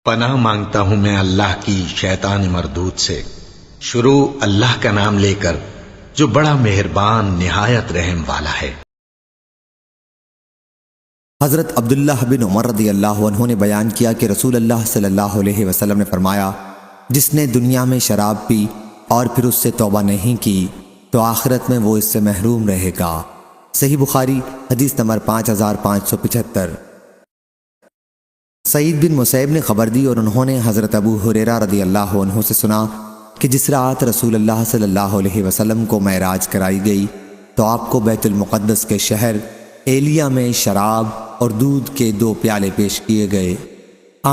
پناہ مانگتا ہوں میں اللہ کی شیطان مردود سے۔ شروع اللہ کا نام لے کر جو بڑا مہربان نہایت رحم والا ہے۔ حضرت عبداللہ بن عمر رضی اللہ عنہ نے بیان کیا کہ رسول اللہ صلی اللہ علیہ وسلم نے فرمایا، جس نے دنیا میں شراب پی اور پھر اس سے توبہ نہیں کی تو آخرت میں وہ اس سے محروم رہے گا۔ صحیح بخاری حدیث نمبر 5575۔ سعید بن مسیب نے خبر دی اور انہوں نے حضرت ابو ہریرہ رضی اللہ عنہ سے سنا کہ جس رات رسول اللہ صلی اللہ علیہ وسلم کو معراج کرائی گئی تو آپ کو بیت المقدس کے شہر ایلیا میں شراب اور دودھ کے 2 پیالے پیش کیے گئے۔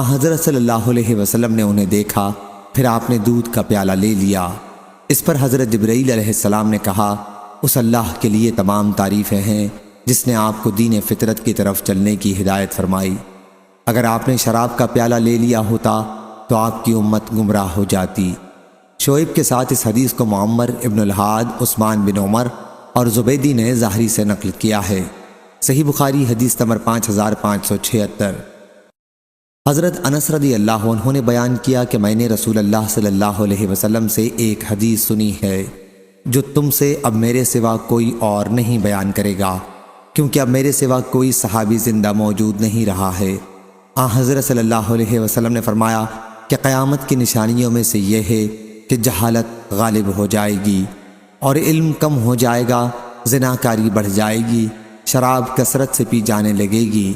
حضرت صلی اللہ علیہ وسلم نے انہیں دیکھا، پھر آپ نے دودھ کا پیالہ لے لیا۔ اس پر حضرت جبرائیل علیہ السلام نے کہا، اس اللہ کے لیے تمام تعریفیں ہیں جس نے آپ کو دین فطرت کی طرف چلنے کی ہدایت فرمائی۔ اگر آپ نے شراب کا پیالہ لے لیا ہوتا تو آپ کی امت گمراہ ہو جاتی۔ شعیب کے ساتھ اس حدیث کو معمر ابن الحاد، عثمان بن عمر اور زبیدی نے ظاہری سے نقل کیا ہے۔ صحیح بخاری حدیث نمبر 5576۔ حضرت انس رضی اللہ عنہ نے بیان کیا کہ میں نے رسول اللہ صلی اللہ علیہ وسلم سے ایک حدیث سنی ہے جو تم سے اب میرے سوا کوئی اور نہیں بیان کرے گا، کیونکہ اب میرے سوا کوئی صحابی زندہ موجود نہیں رہا ہے۔ حضرت صلی اللہ علیہ وسلم نے فرمایا کہ قیامت کی نشانیوں میں سے یہ ہے کہ جہالت غالب ہو جائے گی اور علم کم ہو جائے گا، زناکاری بڑھ جائے گی، شراب کثرت سے پی جانے لگے گی،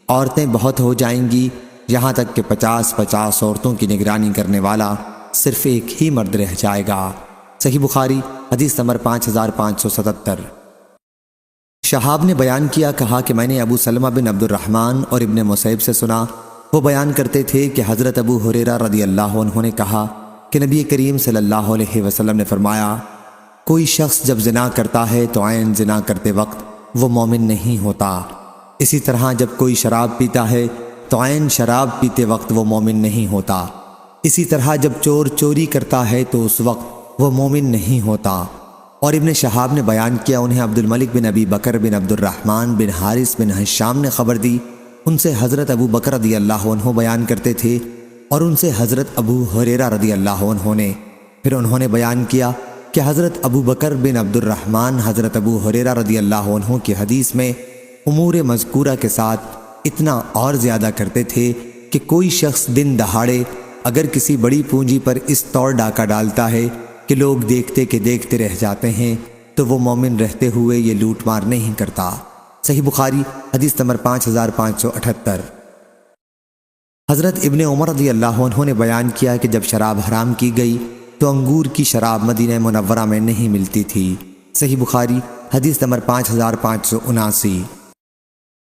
عورتیں بہت ہو جائیں گی، یہاں تک کہ 50 عورتوں کی نگرانی کرنے والا صرف ایک ہی مرد رہ جائے گا۔ صحیح بخاری حدیث نمبر 5577۔ شہاب نے بیان کیا، کہا کہ میں نے ابو سلمہ بن عبد الرحمن اور ابن مسیب سے سنا، وہ بیان کرتے تھے کہ حضرت ابو ہریرہ رضی اللہ عنہ نے کہا کہ نبی کریم صلی اللہ علیہ وسلم نے فرمایا، کوئی شخص جب زنا کرتا ہے تو عین زنا کرتے وقت وہ مومن نہیں ہوتا، اسی طرح جب کوئی شراب پیتا ہے تو عین شراب پیتے وقت وہ مومن نہیں ہوتا، اسی طرح جب چور چوری کرتا ہے تو اس وقت وہ مومن نہیں ہوتا۔ اور ابن شہاب نے بیان کیا، انہیں عبد الملک بن ابی بکر بن عبد الرحمن بن حارث بن حشام نے خبر دی، ان سے حضرت ابو بکر رضی اللہ عنہ بیان کرتے تھے اور ان سے حضرت ابو ہریرہ رضی اللہ عنہ نے، پھر انہوں نے بیان کیا کہ حضرت ابو بکر بن عبد الرحمن حضرت ابو ہریرہ رضی اللہ عنہ کی حدیث میں امور مذکورہ کے ساتھ اتنا اور زیادہ کرتے تھے کہ کوئی شخص دن دہاڑے اگر کسی بڑی پونجی پر اس طور ڈاکہ ڈالتا ہے کہ لوگ دیکھتے کہ دیکھتے رہ جاتے ہیں تو وہ مومن رہتے ہوئے یہ لوٹ مار نہیں کرتا۔ صحیح بخاری حدیث نمبر 5578۔ حضرت ابن عمر رضی اللہ عنہ نے بیان کیا کہ جب شراب حرام کی گئی تو انگور کی شراب مدینہ منورہ میں نہیں ملتی تھی۔ صحیح بخاری حدیث نمبر 5579۔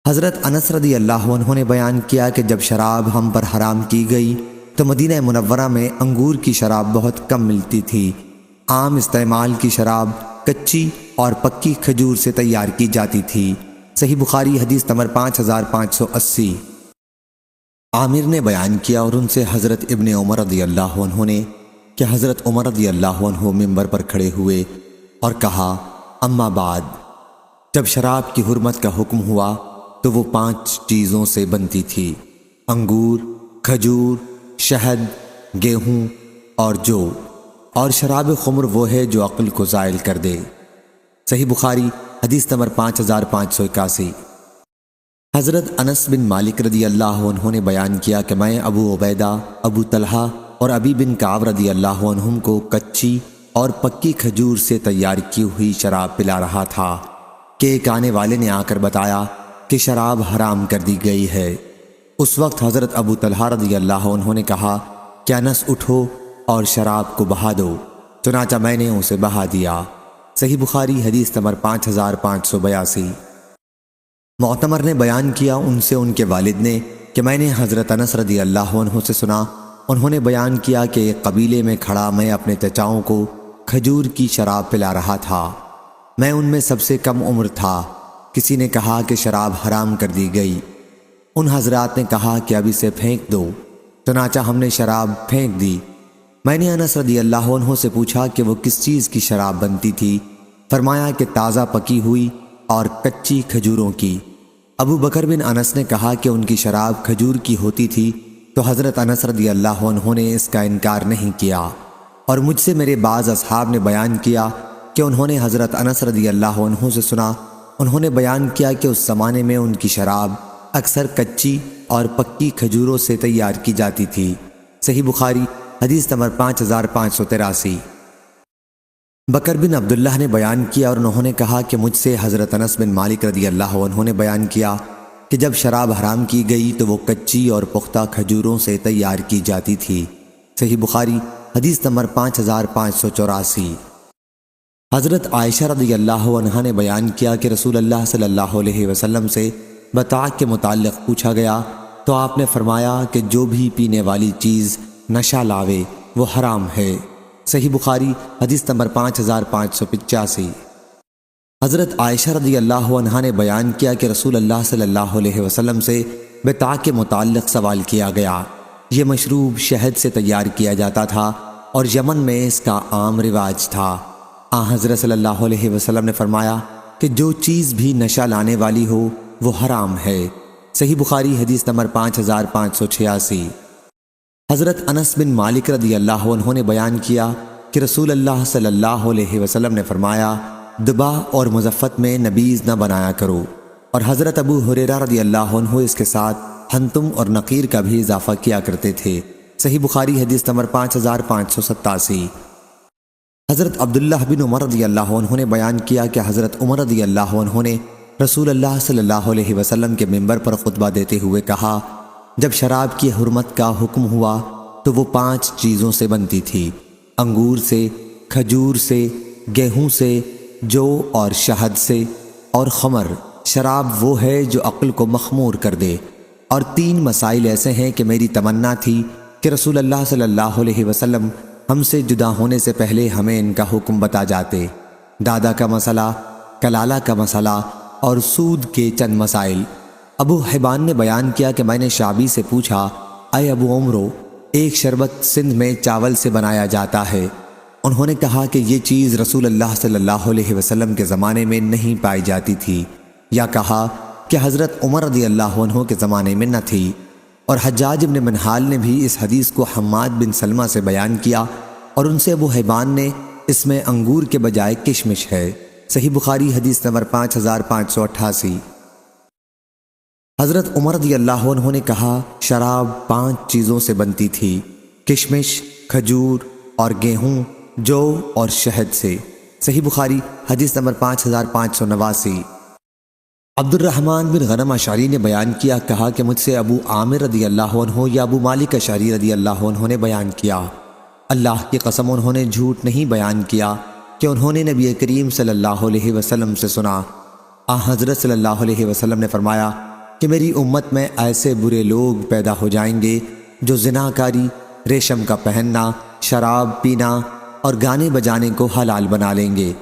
حضرت انس رضی اللہ عنہ نے بیان کیا کہ جب شراب ہم پر حرام کی گئی تو مدینہ منورہ میں انگور کی شراب بہت کم ملتی تھی۔ عام استعمال کی شراب کچی اور پکی کھجور سے تیار کی جاتی تھی۔ صحیح بخاری حدیث نمبر 5580۔ عامر نے بیان کیا اور ان سے حضرت ابن عمر رضی اللہ عنہ نے کہ حضرت عمر رضی اللہ عنہ منبر پر کھڑے ہوئے اور کہا، اما بعد، جب شراب کی حرمت کا حکم ہوا تو وہ 5 چیزوں سے بنتی تھی: انگور، کھجور، شہد، گیہوں اور جو، اور شراب خمر وہ ہے جو عقل کو زائل کر دے۔ صحیح بخاری حدیث نمبر 5581۔ حضرت انس بن مالک رضی اللہ عنہ نے بیان کیا کہ میں ابو عبیدہ، ابو طلحہ اور ابی بن کعب رضی اللہ عنہم کو کچی اور پکی کھجور سے تیار کی ہوئی شراب پلا رہا تھا کہ ایک آنے والے نے آ کر بتایا کہ شراب حرام کر دی گئی ہے۔ اس وقت حضرت ابو طلحہ رضی اللہ عنہ نے کہا کہ انس اٹھو اور شراب کو بہا دو، چنانچہ میں نے اسے بہا دیا۔ صحیح بخاری حدیث نمبر 5582۔ معتمر نے بیان کیا ان سے ان کے والد نے کہ میں نے حضرت انس رضی اللہ عنہ سے سنا، انہوں نے بیان کیا کہ ایک قبیلے میں کھڑا میں اپنے چچاؤں کو کھجور کی شراب پلا رہا تھا، میں ان میں سب سے کم عمر تھا۔ کسی نے کہا کہ شراب حرام کر دی گئی، ان حضرات نے کہا کہ اب اسے پھینک دو، چنانچہ ہم نے شراب پھینک دی۔ میں نے انس رضی اللہ عنہ سے پوچھا کہ وہ کس چیز کی شراب بنتی تھی، فرمایا کہ تازہ پکی ہوئی اور کچی کھجوروں کی۔ ابو بکر بن انس نے کہا کہ ان کی شراب کھجور کی ہوتی تھی تو حضرت انس رضی اللہ عنہ نے اس کا انکار نہیں کیا، اور مجھ سے میرے بعض اصحاب نے بیان کیا کہ انہوں نے حضرت انس رضی اللہ عنہ سے سنا، انہوں نے بیان کیا کہ اس زمانے میں ان کی شراب اکثر کچی اور پکی کھجوروں سے تیار کی جاتی تھی۔ صحیح بخاری حدیث نمبر 5583۔ بکر بن عبداللہ نے بیان کیا اور انہوں نے کہا کہ مجھ سے حضرت انس بن مالک رضی اللہ عنہ نے بیان کیا کہ جب شراب حرام کی گئی تو وہ کچی اور پختہ کھجوروں سے تیار کی جاتی تھی۔ صحیح بخاری حدیث نمبر 5584۔ حضرت عائشہ رضی اللہ عنہا نے بیان کیا کہ رسول اللہ صلی اللہ علیہ وسلم سے بطاق کے متعلق پوچھا گیا تو آپ نے فرمایا کہ جو بھی پینے والی چیز نشہ لاوے وہ حرام ہے۔ صحیح بخاری حدیث نمبر 5585۔ حضرت عائشہ رضی اللہ عنہا نے بیان کیا کہ رسول اللہ صلی اللہ علیہ وسلم سے بطاق کے متعلق سوال کیا گیا۔ یہ مشروب شہد سے تیار کیا جاتا تھا اور یمن میں اس کا عام رواج تھا۔ حضرت صلی اللہ علیہ وسلم نے فرمایا کہ جو چیز بھی نشہ لانے والی ہو وہ حرام ہے۔ صحیح بخاری حدیث نمبر 5586۔ حضرت انس بن مالک رضی اللہ عنہ نے بیان کیا کہ رسول اللہ صلی اللہ علیہ وسلم نے فرمایا دبا اور مزفت میں نبیذ نہ بنایا کرو، اور حضرت ابو ہریرہ رضی اللہ عنہ اس کے ساتھ ہنتم اور نقیر کا بھی اضافہ کیا کرتے تھے۔ صحیح بخاری حدیث نمبر 5587۔ حضرت عبداللہ بن عمر رضی اللہ عنہ نے بیان کیا کہ حضرت عمر رضی اللہ عنہ نے رسول اللہ صلی اللہ علیہ وسلم کے منبر پر خطبہ دیتے ہوئے کہا جب شراب کی حرمت کا حکم ہوا تو وہ 5 چیزوں سے بنتی تھی، انگور سے، کھجور سے، گیہوں سے، جو اور شہد سے، اور خمر۔ شراب وہ ہے جو عقل کو مخمور کر دے، اور 3 مسائل ایسے ہیں کہ میری تمنا تھی کہ رسول اللہ صلی اللہ علیہ وسلم ہم سے جدا ہونے سے پہلے ہمیں ان کا حکم بتا جاتے۔ دادا کا مسئلہ، کلالہ کا مسئلہ اور سود کے چند مسائل۔ ابو حبان نے بیان کیا کہ میں نے شعبی سے پوچھا اے ابو عمرو، ایک شربت سندھ میں چاول سے بنایا جاتا ہے، انہوں نے کہا کہ یہ چیز رسول اللہ صلی اللہ علیہ وسلم کے زمانے میں نہیں پائی جاتی تھی، یا کہا کہ حضرت عمر رضی اللہ عنہ کے زمانے میں نہ تھی۔ اور حجاج بن منہال نے بھی اس حدیث کو حماد بن سلمہ سے بیان کیا اور ان سے ابو حبان نے اس میں انگور کے بجائے کشمش ہے۔ صحیح بخاری حدیث نمبر 5588۔ حضرت عمر رضی اللہ عنہ نے کہا شراب 5 چیزوں سے بنتی تھی، کشمش، کھجور اور گیہوں، جو اور شہد سے۔ صحیح بخاری حدیث نمبر 5589۔ عبد الرحمن بن غنم اشعری نے بیان کیا، کہا کہ مجھ سے ابو عامر رضی اللہ عنہ یا ابو مالک اشعری رضی اللہ عنہ نے بیان کیا، اللہ کی قسم انہوں نے جھوٹ نہیں بیان کیا کہ انہوں نے نبی کریم صلی اللہ علیہ وسلم سے سنا۔ حضرت صلی اللہ علیہ وسلم نے فرمایا کہ میری امت میں ایسے برے لوگ پیدا ہو جائیں گے جو زناکاری، ریشم کا پہننا، شراب پینا اور گانے بجانے کو حلال بنا لیں گے،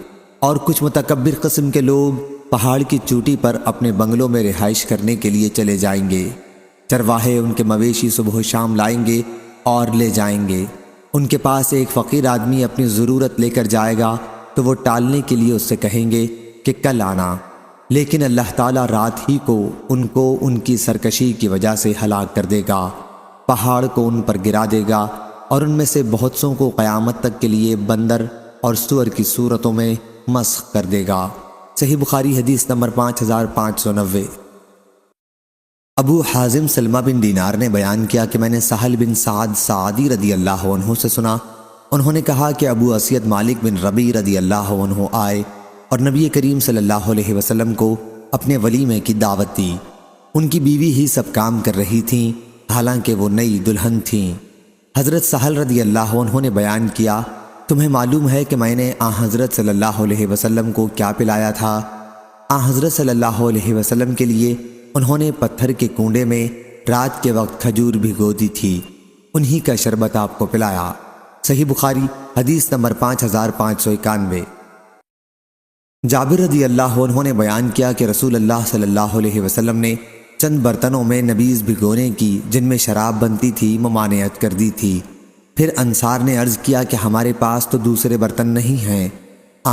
اور کچھ متکبر قسم کے لوگ پہاڑ کی چوٹی پر اپنے بنگلوں میں رہائش کرنے کے لیے چلے جائیں گے۔ چرواہے ان کے مویشی صبح و شام لائیں گے اور لے جائیں گے۔ ان کے پاس ایک فقیر آدمی اپنی ضرورت لے کر جائے گا تو وہ ٹالنے کے لیے اس سے کہیں گے کہ کل آنا، لیکن اللہ تعالیٰ رات ہی کو ان کی سرکشی کی وجہ سے ہلاک کر دے گا، پہاڑ کو ان پر گرا دے گا، اور ان میں سے بہت سوں کو قیامت تک کے لیے بندر اور سور کی صورتوں میں مسخ کر دے گا۔ صحیح بخاری حدیث نمبر 5590۔ ابو حازم سلمہ بن دینار نے بیان کیا کہ میں نے سہل بن سعد سعدی رضی اللہ عنہ سے سنا، انہوں نے کہا کہ ابو اسید مالک بن ربیع رضی اللہ عنہ آئے اور نبی کریم صلی اللہ علیہ وسلم کو اپنے ولیمے کی دعوت دی۔ ان کی بیوی ہی سب کام کر رہی تھیں، حالانکہ وہ نئی دلہن تھیں۔ حضرت سہل رضی اللہ عنہ نے بیان کیا تمہیں معلوم ہے کہ میں نے حضرت صلی اللہ علیہ وسلم کو کیا پلایا تھا؟ حضرت صلی اللہ علیہ وسلم کے لیے انہوں نے پتھر کے کنڈے میں رات کے وقت کھجور بھگو دی تھی، انہی کا شربت آپ کو پلایا۔ صحیح بخاری حدیث نمبر 5591۔ جابر رضی اللہ عنہ نے بیان کیا کہ رسول اللہ صلی اللہ علیہ وسلم نے چند برتنوں میں نبیذ بھگونے کی جن میں شراب بنتی تھی ممانعت کر دی تھی۔ پھر انصار نے عرض کیا کہ ہمارے پاس تو دوسرے برتن نہیں ہیں۔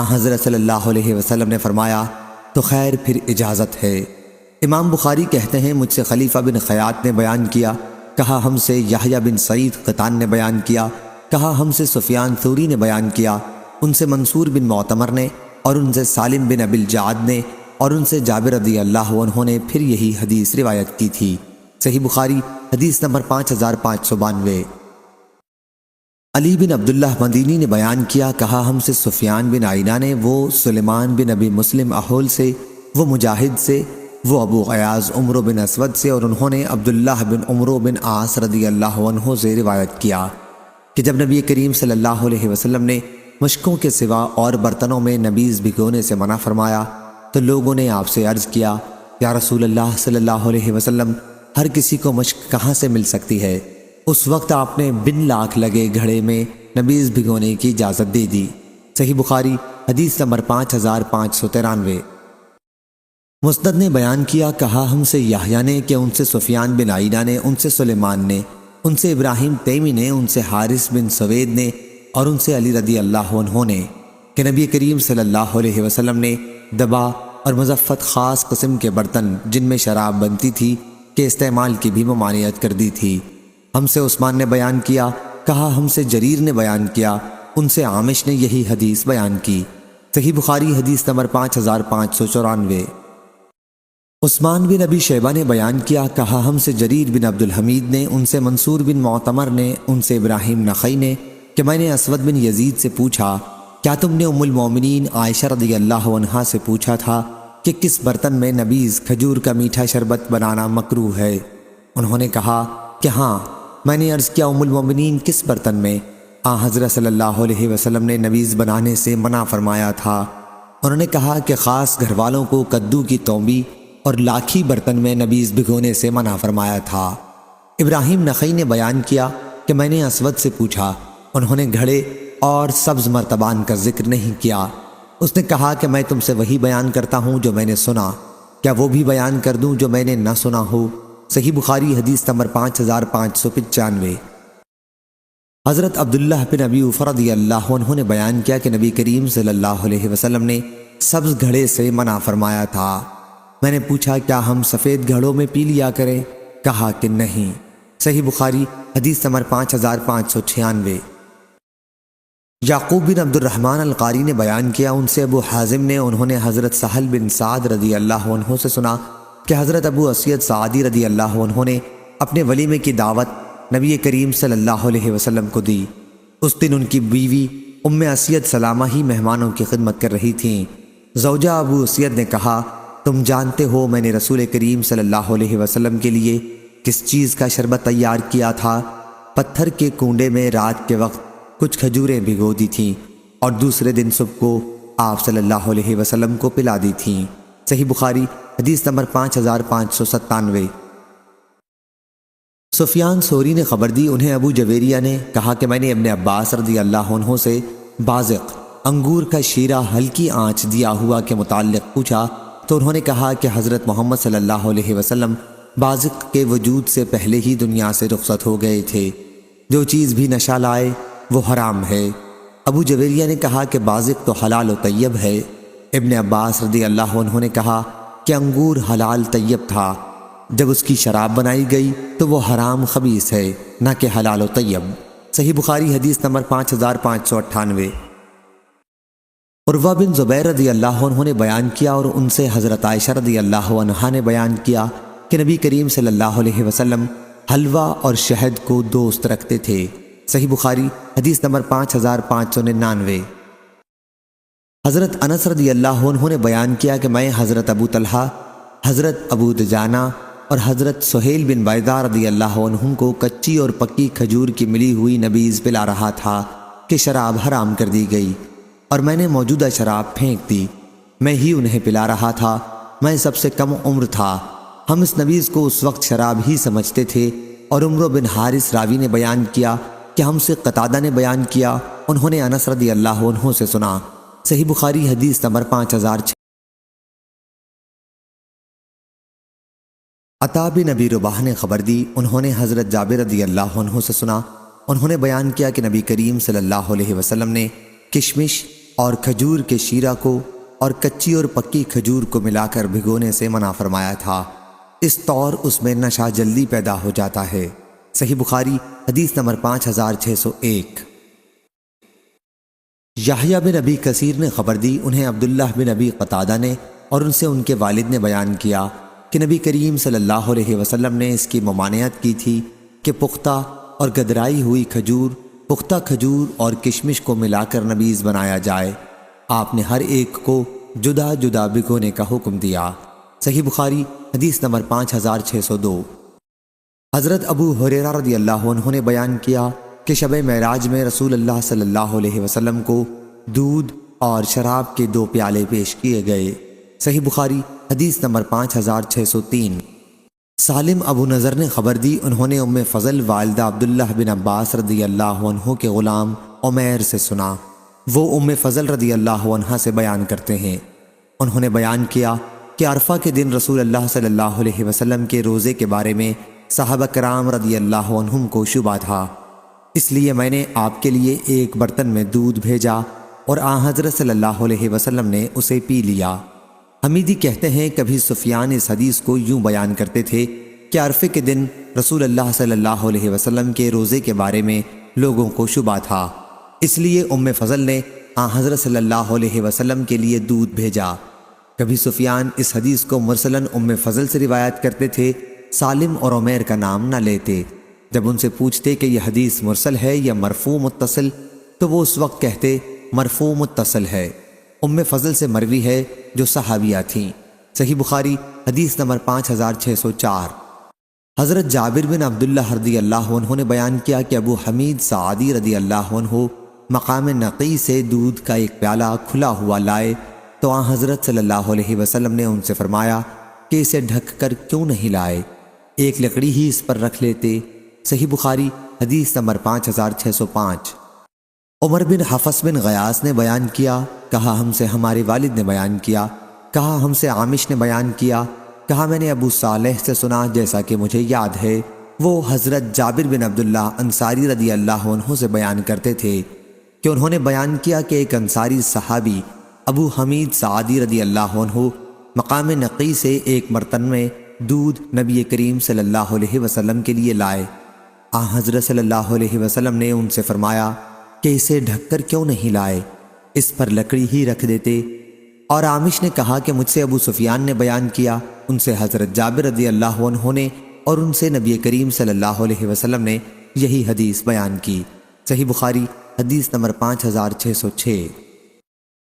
حضرت صلی اللہ علیہ وسلم نے فرمایا تو خیر پھر اجازت ہے۔ امام بخاری کہتے ہیں مجھ سے خلیفہ بن خیاط نے بیان کیا کہا ہم سے یحییٰ بن سعید قطان نے بیان کیا، کہا ہم سے سفیان ثوری نے بیان کیا، ان سے منصور بن معتمر نے، اور ان سے سالم بن ابی الجعد نے، اور ان سے جابر رضی اللہ عنہ نے پھر یہی حدیث روایت کی تھی۔ صحیح بخاری حدیث نمبر 5592۔ علی بن عبداللہ مدینی نے بیان کیا، کہا ہم سے سفیان بن عینہ نے، وہ سلیمان بن ابی مسلم احول سے، وہ مجاہد سے، وہ ابو غیاض عمرو بن اسود سے، اور انہوں نے عبداللہ بن عمرو بن عاص رضی اللہ عنہ سے روایت کیا کہ جب نبی کریم صلی اللہ علیہ وسلم نے مشکوں کے سوا اور برتنوں میں نبیذ بھگونے سے منع فرمایا تو لوگوں نے آپ سے عرض کیا، یا رسول اللہ صلی اللہ علیہ وسلم، ہر کسی کو مشک کہاں سے مل سکتی ہے؟ اس وقت آپ نے بن لاکھ لگے گھڑے میں نبیذ بھگونے کی اجازت دے دی۔ صحیح بخاری حدیث نمبر 5593۔ مسند نے بیان کیا، کہا ہم سے یحییٰ نے کہ ان سے سفیان بن عینہ نے، ان سے سلیمان نے، ان سے ابراہیم تیمی نے، ان سے حارث بن سوید نے، اور ان سے علی رضی اللہ عنہ نے کہ نبی کریم صلی اللہ علیہ وسلم نے دبا اور مزفت خاص قسم کے برتن جن میں شراب بنتی تھی کے استعمال کی بھی ممانعت کر دی تھی۔ ہم سے عثمان نے بیان کیا، کہا ہم سے جریر نے بیان کیا، ان سے عامش نے یہی حدیث بیان کی۔ صحیح بخاری حدیث نمبر 5594۔ عثمان بن ابی شیبہ نے بیان کیا، کہا ہم سے جریر بن عبد الحمید نے، ان سے منصور بن معتمر نے، ان سے ابراہیم نخعی نے کہ میں نے اسود بن یزید سے پوچھا، کیا تم نے ام المومنین عائشہ رضی اللہ عنہا سے پوچھا تھا کہ کس برتن میں نبیذ کھجور کا میٹھا شربت بنانا مکروہ ہے؟ انہوں نے کہا کہ ہاں۔ میں نے عرض کیا، ام المومنین کس برتن میں؟ حضرت صلی اللہ علیہ وسلم نے نبیذ بنانے سے منع فرمایا تھا۔ انہوں نے کہا کہ خاص گھر والوں کو کدو کی تومبی اور لاکھی برتن میں نبیذ بھگونے سے منع فرمایا تھا۔ ابراہیم نخعی نے بیان کیا کہ میں نے اسود سے پوچھا، انہوں نے گھڑے اور سبز مرتبان کا ذکر نہیں کیا۔ اس نے کہا کہ میں تم سے وہی بیان کرتا ہوں جو میں نے سنا، کیا وہ بھی بیان کر دوں جو میں نے نہ سنا ہو؟ صحیح بخاری حدیث نمبر 5595۔ حضرت عبداللہ بن ابی اوفا رضی اللہ عنہ نے بیان کیا کہ نبی کریم صلی اللہ علیہ وسلم نے سبز گھڑے سے منع فرمایا تھا۔ میں نے پوچھا، کیا ہم سفید گھڑوں میں پی لیا کریں؟ کہا کہ نہیں۔ صحیح بخاری حدیث نمبر 5596۔ یعقوب بن عبد الرحمن القاری نے بیان کیا، ان سے ابو حازم نے، انہوں نے حضرت سہل بن سعد رضی اللہ عنہ سے سنا کہ حضرت ابو اسید سعدی رضی اللہ عنہ نے اپنے ولیمے کی دعوت نبی کریم صلی اللہ علیہ وسلم کو دی۔ اس دن ان کی بیوی ام اسید سلامہ ہی مہمانوں کی خدمت کر رہی تھیں۔ زوجہ ابو اسید نے کہا، تم جانتے ہو میں نے رسول کریم صلی اللہ علیہ وسلم کے لیے کس چیز کا شربت تیار کیا تھا؟ پتھر کے کنڈے میں رات کے وقت کچھ کھجوریں بھگو دی تھیں اور دوسرے دن صبح کو آپ صلی اللہ علیہ وسلم کو پلا دی تھیں۔ صحیح بخاری حدیث نمبر 5597۔ سفیان ثوری نے خبر دی، انہیں ابو جویریہ نے کہا کہ میں نے ابن عباس رضی اللہ عنہ سے بازق انگور کا شیرہ ہلکی آنچ دیا ہوا کے متعلق پوچھا تو انہوں نے کہا کہ حضرت محمد صلی اللہ علیہ وسلم بازق کے وجود سے پہلے ہی دنیا سے رخصت ہو گئے تھے۔ جو چیز بھی نشہ لائے وہ حرام ہے۔ ابو جویریہ نے کہا کہ بازق تو حلال و طیب ہے۔ ابن عباس رضی اللہ عنہ نے کہا کہ انگور حلال طیب تھا، جب اس کی شراب بنائی گئی تو وہ حرام خبیث ہے، نہ کہ حلال و طیب۔ صحیح بخاری حدیث نمبر 5598۔ عروہ بن زبیر رضی اللہ عنہ نے بیان کیا اور ان سے حضرت عائشہ رضی اللہ عنہا نے بیان کیا کہ نبی کریم صلی اللہ علیہ وسلم حلوہ اور شہد کو دوست رکھتے تھے۔ صحیح بخاری حدیث نمبر 5599۔ حضرت انس رضی اللہ عنہ نے بیان کیا کہ میں حضرت ابو طلحہ، حضرت ابو دجانہ اور حضرت سہیل بن بیضہ رضی اللہ عنہم کو کچی اور پکی کھجور کی ملی ہوئی نبیذ پلا رہا تھا کہ شراب حرام کر دی گئی، اور میں نے موجودہ شراب پھینک دی۔ میں ہی انہیں پلا رہا تھا، میں سب سے کم عمر تھا۔ ہم اس نبیذ کو اس وقت شراب ہی سمجھتے تھے۔ اور عمرو بن حارث راوی نے بیان کیا کہ ہم سے قتادہ نے بیان کیا، انہوں نے انس رضی اللہ عنہ سے سنا۔ صحیح بخاری حدیث نمبر 5006۔ عطا بن ابی رباح نے خبر دی، انہوں نے حضرت جابر رضی اللہ عنہ سے سنا، انہوں نے بیان کیا کہ نبی کریم صلی اللہ علیہ وسلم نے کشمش اور کھجور کے شیرہ کو اور کچی اور پکی کھجور کو ملا کر بھگونے سے منع فرمایا تھا، اس طور اس میں نشہ جلدی پیدا ہو جاتا ہے۔ صحیح بخاری حدیث نمبر 5601۔ یحییٰ بن ابی کثیر نے خبر دی، انہیں عبداللہ بن ابی قتادہ نے اور ان سے ان کے والد نے بیان کیا کہ نبی کریم صلی اللہ علیہ وسلم نے اس کی ممانعت کی تھی کہ پختہ اور گدرائی ہوئی کھجور، پختہ کھجور اور کشمش کو ملا کر نبیذ بنایا جائے۔ آپ نے ہر ایک کو جدا جدا بھگونے کا حکم دیا۔ صحیح بخاری حدیث نمبر 5602۔ حضرت ابو ہریرہ رضی اللہ عنہ نے بیان کیا کہ شب معراج میں رسول اللہ صلی اللہ علیہ وسلم کو دودھ اور شراب کے 2 پیالے پیش کیے گئے۔ صحیح بخاری حدیث نمبر 5603۔ سالم ابو نضر نے خبر دی، انہوں نے ام فضل والدہ عبداللہ بن عباس رضی اللہ عنہ کے غلام عمیر سے سنا۔ وہ ام فضل رضی اللہ عنہ سے بیان کرتے ہیں، انہوں نے بیان کیا کہ عرفہ کے دن رسول اللہ صلی اللہ علیہ وسلم کے روزے کے بارے میں صحابہ کرام رضی اللہ عنہم کو شبہ تھا، اس لیے میں نے آپ کے لیے ایک برتن میں دودھ بھیجا اور آن حضرت صلی اللہ علیہ وسلم نے اسے پی لیا۔ حمیدی کہتے ہیں کبھی سفیان اس حدیث کو یوں بیان کرتے تھے کہ عرفے کے دن رسول اللہ صلی اللہ علیہ وسلم کے روزے کے بارے میں لوگوں کو شبہ تھا، اس لیے ام فضل نے آن حضرت صلی اللہ علیہ وسلم کے لیے دودھ بھیجا۔ کبھی سفیان اس حدیث کو مرسلاً ام فضل سے روایت کرتے تھے، سالم اور عمیر کا نام نہ لیتے۔ جب ان سے پوچھتے کہ یہ حدیث مرسل ہے یا مرفوع متصل، تو وہ اس وقت کہتے مرفوع متصل ہے۔ ام فضل سے مروی ہے جو صحابیہ تھیں۔ صحیح بخاری حدیث نمبر 5604۔ حضرت جابر بن عبداللہ رضی اللہ عنہ نے بیان کیا کہ ابو حمید سعدی رضی اللہ عنہ مقام نقی سے دودھ کا ایک پیالہ کھلا ہوا لائے تو آن حضرت صلی اللہ علیہ وسلم نے ان سے فرمایا کہ اسے ڈھک کر کیوں نہیں لائے، ایک لکڑی ہی اس پر رکھ لیتے۔ صحیح بخاری حدیث نمبر 5605۔ عمر بن حفص بن غیاث نے بیان کیا، کہا ہم سے ہمارے والد نے بیان کیا، کہا ہم سے عامش نے بیان کیا، کہا میں نے ابو صالح سے سنا جیسا کہ مجھے یاد ہے۔ وہ حضرت جابر بن عبداللہ انصاری رضی اللہ عنہ سے بیان کرتے تھے کہ انہوں نے بیان کیا کہ ایک انصاری صحابی ابو حمید سعدی رضی اللہ عنہ مقام نقی سے ایک برتن میں دودھ نبی کریم صلی اللہ علیہ وسلم کے لیے لائے۔ آن حضرت صلی اللہ علیہ وسلم نے ان سے فرمایا کہ اسے ڈھک کر کیوں نہیں لائے، اس پر لکڑی ہی رکھ دیتے۔ اور عامش نے کہا کہ مجھ سے ابو سفیان نے بیان کیا، ان سے حضرت جابر رضی اللہ عنہ نے اور ان سے نبی کریم صلی اللہ علیہ وسلم نے یہی حدیث بیان کی۔ صحیح بخاری حدیث نمبر 5606۔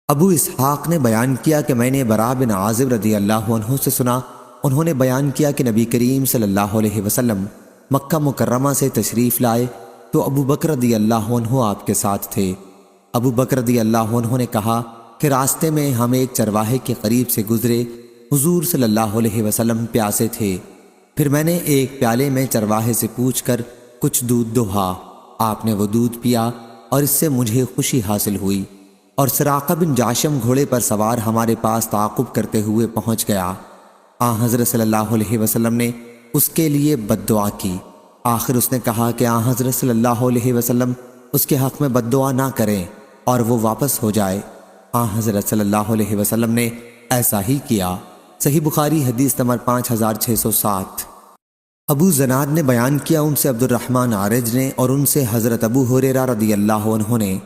ابو اسحاق نے بیان کیا کہ میں نے براء بن عازب رضی اللہ عنہ سے سنا، انہوں نے بیان کیا کہ نبی کریم صلی اللہ علیہ وسلم مکہ مکرمہ سے تشریف لائے تو ابو بکر رضی اللہ عنہ آپ کے ساتھ تھے۔ ابو بکر رضی اللہ عنہ نے کہا کہ راستے میں ہم ایک چرواہے کے قریب سے گزرے، حضور صلی اللہ علیہ وسلم پیاسے تھے، پھر میں نے ایک پیالے میں چرواہے سے پوچھ کر کچھ دودھ دوہا، آپ نے وہ دودھ پیا اور اس سے مجھے خوشی حاصل ہوئی، اور سراقہ بن جاشم گھوڑے پر سوار ہمارے پاس تعاقب کرتے ہوئے پہنچ گیا۔ آن حضرت صلی اللہ علیہ وسلم نے اس کے لیے بد دعا کی، آخر اس نے کہا کہ آن حضرت صلی اللہ علیہ وسلم اس کے حق میں بد دعا نہ کریں اور وہ واپس ہو جائے۔ آن حضرت صلی اللہ علیہ وسلم نے ایسا ہی کیا۔ صحیح بخاری حدیث نمبر 5607۔ ابو زناد نے بیان کیا، ان سے عبد الرحمن عارج نے اور ان سے حضرت ابو ہریرہ رضی اللہ عنہ نے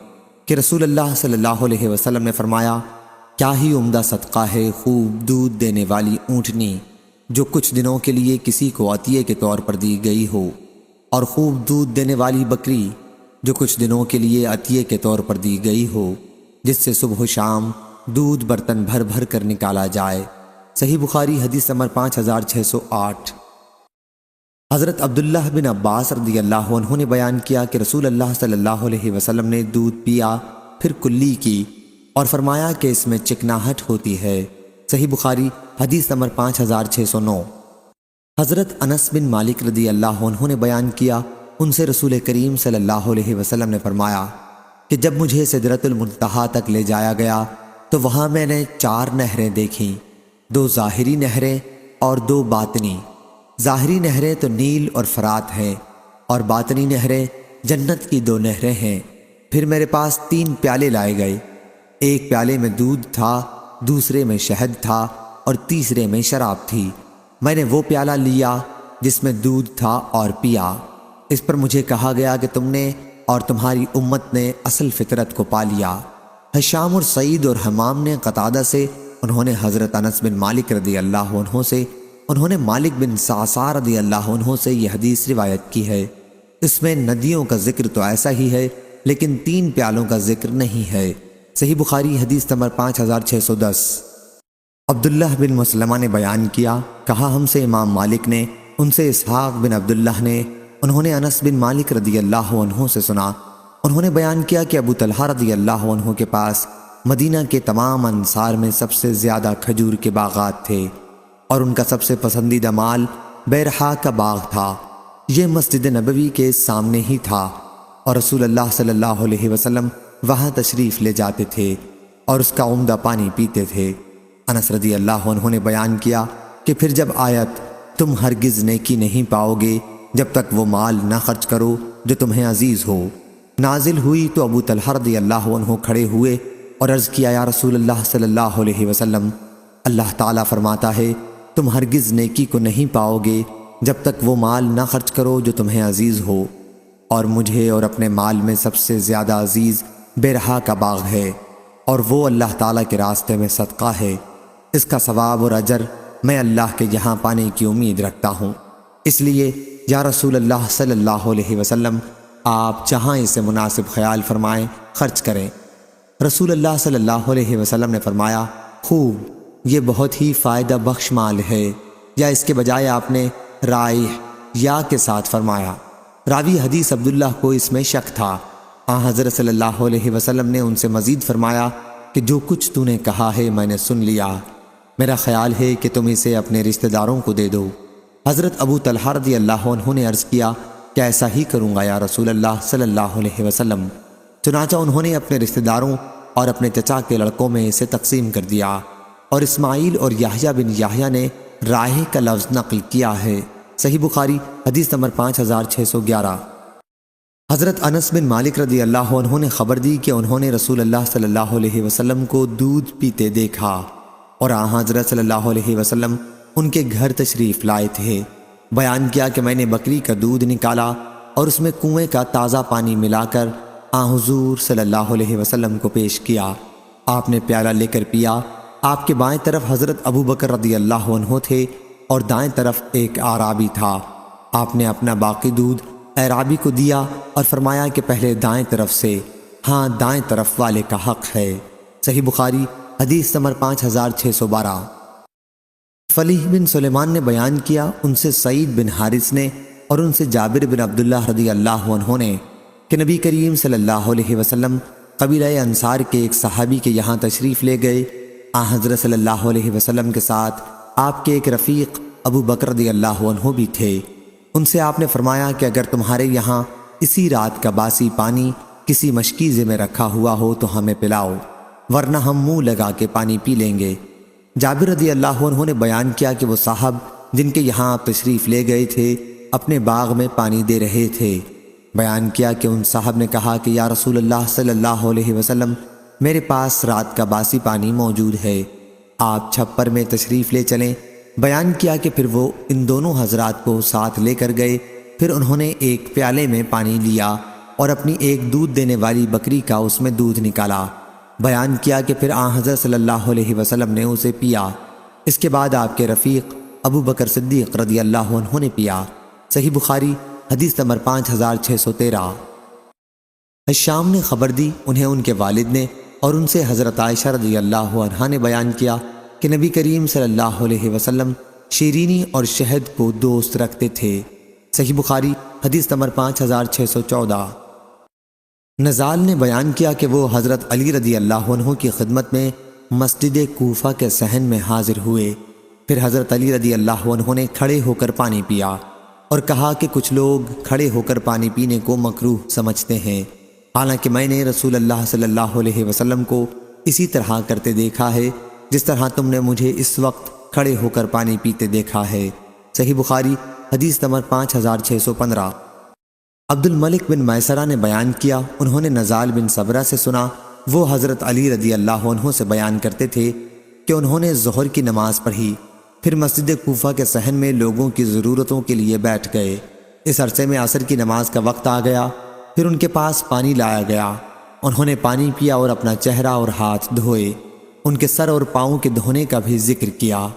کہ رسول اللہ صلی اللہ علیہ وسلم نے فرمایا، کیا ہی عمدہ صدقہ ہے خوب دودھ دینے والی اونٹنی جو کچھ دنوں کے لیے کسی کو عطیے کے طور پر دی گئی ہو، اور خوب دودھ دینے والی بکری جو کچھ دنوں کے لیے عطیے کے طور پر دی گئی ہو، جس سے صبح و شام دودھ برتن بھر بھر کر نکالا جائے۔ صحیح بخاری حدیث نمبر 5608۔ حضرت عبداللہ بن عباس رضی اللہ عنہ نے بیان کیا کہ رسول اللہ صلی اللہ علیہ وسلم نے دودھ پیا پھر کلی کی اور فرمایا کہ اس میں چکناہٹ ہوتی ہے۔ صحیح بخاری حدیث نمبر 5609۔ حضرت انس بن مالک رضی اللہ عنہ نے بیان کیا، ان سے رسول کریم صلی اللہ علیہ وسلم نے فرمایا کہ جب مجھے سدرۃ المنتہا تک لے جایا گیا تو وہاں میں نے 4 نہریں دیکھیں، 2 ظاہری نہریں اور 2 باطنی۔ ظاہری نہریں تو نیل اور فرات ہیں اور باطنی نہریں جنت کی 2 نہریں ہیں۔ پھر میرے پاس 3 پیالے لائے گئے، ایک پیالے میں دودھ تھا، دوسرے میں شہد تھا اور تیسرے میں شراب تھی۔ میں نے وہ پیالہ لیا جس میں دودھ تھا اور پیا۔ اس پر مجھے کہا گیا کہ تم نے اور تمہاری امت نے اصل فطرت کو پا لیا۔ ہشام اور سعید اور حمام نے قتادہ سے، انہوں نے حضرت انس بن مالک رضی اللہ عنہ سے، انہوں نے مالک بن صعصع رضی اللہ عنہ سے یہ حدیث روایت کی ہے۔ اس میں ندیوں کا ذکر تو ایسا ہی ہے لیکن 3 پیالوں کا ذکر نہیں ہے۔ صحیح بخاری حدیث نمبر 5610۔ عبداللہ بن مسلمہ نے بیان کیا، کہا ہم سے امام مالک نے، ان سے اسحاق بن عبداللہ نے، انہوں نے انس بن مالک رضی اللہ عنہ سے سنا، انہوں نے بیان کیا کہ ابو طلحہ رضی اللہ عنہ کے پاس مدینہ کے تمام انصار میں سب سے زیادہ کھجور کے باغات تھے اور ان کا سب سے پسندیدہ مال بیرحا کا باغ تھا۔ یہ مسجد نبوی کے سامنے ہی تھا اور رسول اللہ صلی اللہ علیہ وسلم وہاں تشریف لے جاتے تھے اور اس کا عمدہ پانی پیتے تھے۔ انس رضی اللہ عنہ نے بیان کیا کہ پھر جب آیت تم ہرگز نیکی نہیں پاؤ گے جب تک وہ مال نہ خرچ کرو جو تمہیں عزیز ہو، نازل ہوئی تو ابو طلحہ رضی اللہ عنہ کھڑے ہوئے اور عرض کیا، یا رسول اللہ صلی اللہ علیہ وسلم، اللہ تعالیٰ فرماتا ہے تم ہرگز نیکی کو نہیں پاؤ گے جب تک وہ مال نہ خرچ کرو جو تمہیں عزیز ہو، اور مجھے اور اپنے مال میں سب سے زیادہ عزیز بیرحا کا باغ ہے اور وہ اللہ تعالیٰ کے راستے میں صدقہ ہے، اس کا ثواب اور اجر میں اللہ کے یہاں پانے کی امید رکھتا ہوں، اس لیے یا رسول اللہ صلی اللہ علیہ وسلم آپ جہاں اسے مناسب خیال فرمائیں خرچ کریں۔ رسول اللہ صلی اللہ علیہ وسلم نے فرمایا، خوب، یہ بہت ہی فائدہ بخش مال ہے، یا اس کے بجائے آپ نے رائح یا کے ساتھ فرمایا۔ راوی حدیث عبداللہ کو اس میں شک تھا۔ حضرت صلی اللہ علیہ وسلم نے ان سے مزید فرمایا کہ جو کچھ تو نے کہا ہے میں نے سن لیا، میرا خیال ہے کہ تم اسے اپنے رشتہ داروں کو دے دو۔ حضرت ابو طلحہ رضی اللہ عنہ نے عرض کیا کہ ایسا ہی کروں گا یا رسول اللہ صلی اللہ علیہ وسلم۔ چنانچہ انہوں نے اپنے رشتہ داروں اور اپنے چچا کے لڑکوں میں اسے تقسیم کر دیا، اور اسماعیل اور یحییٰ بن یحییٰ نے رائح کا لفظ نقل کیا ہے۔ صحیح بخاری حدیث نمبر 5611۔ حضرت انس بن مالک رضی اللہ عنہ نے خبر دی کہ انہوں نے رسول اللہ صلی اللہ علیہ وسلم کو دودھ پیتے دیکھا اور حضرت صلی اللہ علیہ وسلم ان کے گھر تشریف لائے تھے۔ بیان کیا کہ میں نے بکری کا دودھ نکالا اور اس میں کنویں کا تازہ پانی ملا کر حضور صلی اللہ علیہ وسلم کو پیش کیا۔ آپ نے پیالہ لے کر پیا۔ آپ کے بائیں طرف حضرت ابو بکر رضی اللہ عنہ تھے اور دائیں طرف ایک اعرابی تھا۔ آپ نے اپنا باقی دودھ اعرابی کو دیا اور فرمایا کہ پہلے دائیں طرف سے، ہاں دائیں طرف والے کا حق ہے۔ صحیح بخاری حدیث نمبر 5612۔ فلیح بن سلیمان نے بیان کیا، ان سے سعید بن حارث نے اور ان سے جابر بن عبداللہ رضی اللہ عنہ نے کہ نبی کریم صلی اللہ علیہ وسلم قبیلہ انصار کے ایک صحابی کے یہاں تشریف لے گئے۔ حضرت صلی اللہ علیہ وسلم کے ساتھ آپ کے ایک رفیق ابو بکر رضی اللہ عنہ بھی تھے۔ ان سے آپ نے فرمایا کہ اگر تمہارے یہاں اسی رات کا باسی پانی کسی مشکیزے میں رکھا ہوا ہو تو ہمیں پلاؤ، ورنہ ہم منہ لگا کے پانی پی لیں گے۔ جابر رضی اللہ عنہ نے بیان کیا کہ وہ صاحب جن کے یہاں آپ تشریف لے گئے تھے اپنے باغ میں پانی دے رہے تھے۔ بیان کیا کہ ان صاحب نے کہا کہ یا رسول اللہ صلی اللہ علیہ وسلم، میرے پاس رات کا باسی پانی موجود ہے، آپ چھپر میں تشریف لے چلیں۔ بیان کیا کہ پھر وہ ان دونوں حضرات کو ساتھ لے کر گئے۔ پھر انہوں نے ایک پیالے میں پانی لیا اور اپنی ایک دودھ دینے والی بکری کا اس میں دودھ نکالا۔ بیان کیا کہ پھر حضرت صلی اللہ علیہ وسلم نے اسے پیا۔ اس کے بعد آپ کے رفیق ابو بکر صدیق رضی اللہ عنہ نے پیا۔ صحیح بخاری حدیث نمبر 5613۔ ہشام نے خبر دی، انہیں ان کے والد نے اور ان سے حضرت عائشہ رضی اللہ عنہا نے بیان کیا کہ نبی کریم صلی اللہ علیہ وسلم شیرینی اور شہد کو دوست رکھتے تھے۔ صحیح بخاری حدیث نمبر 5614۔ نزال نے بیان کیا کہ وہ حضرت علی رضی اللہ عنہ کی خدمت میں مسجد کوفہ کے صحن میں حاضر ہوئے۔ پھر حضرت علی رضی اللہ عنہ نے کھڑے ہو کر پانی پیا اور کہا کہ کچھ لوگ کھڑے ہو کر پانی پینے کو مکروہ سمجھتے ہیں، حالانکہ میں نے رسول اللہ صلی اللہ علیہ وسلم کو اسی طرح کرتے دیکھا ہے جس طرح تم نے مجھے اس وقت کھڑے ہو کر پانی پیتے دیکھا ہے۔ صحیح بخاری حدیث نمبر 5615۔ عبد الملک بن میسرہ نے بیان کیا، انہوں نے نزال بن صبرہ سے سنا، وہ حضرت علی رضی اللہ عنہ سے بیان کرتے تھے کہ انہوں نے ظہر کی نماز پڑھی، پھر مسجد کوفہ کے صحن میں لوگوں کی ضرورتوں کے لیے بیٹھ گئے۔ اس عرصے میں عصر کی نماز کا وقت آ گیا، پھر ان کے پاس پانی لایا گیا۔ انہوں نے پانی پیا اور اپنا چہرہ اور ہاتھ دھوئے، ان کے سر اور پاؤں کے دھونے کا بھی ذکر کیا۔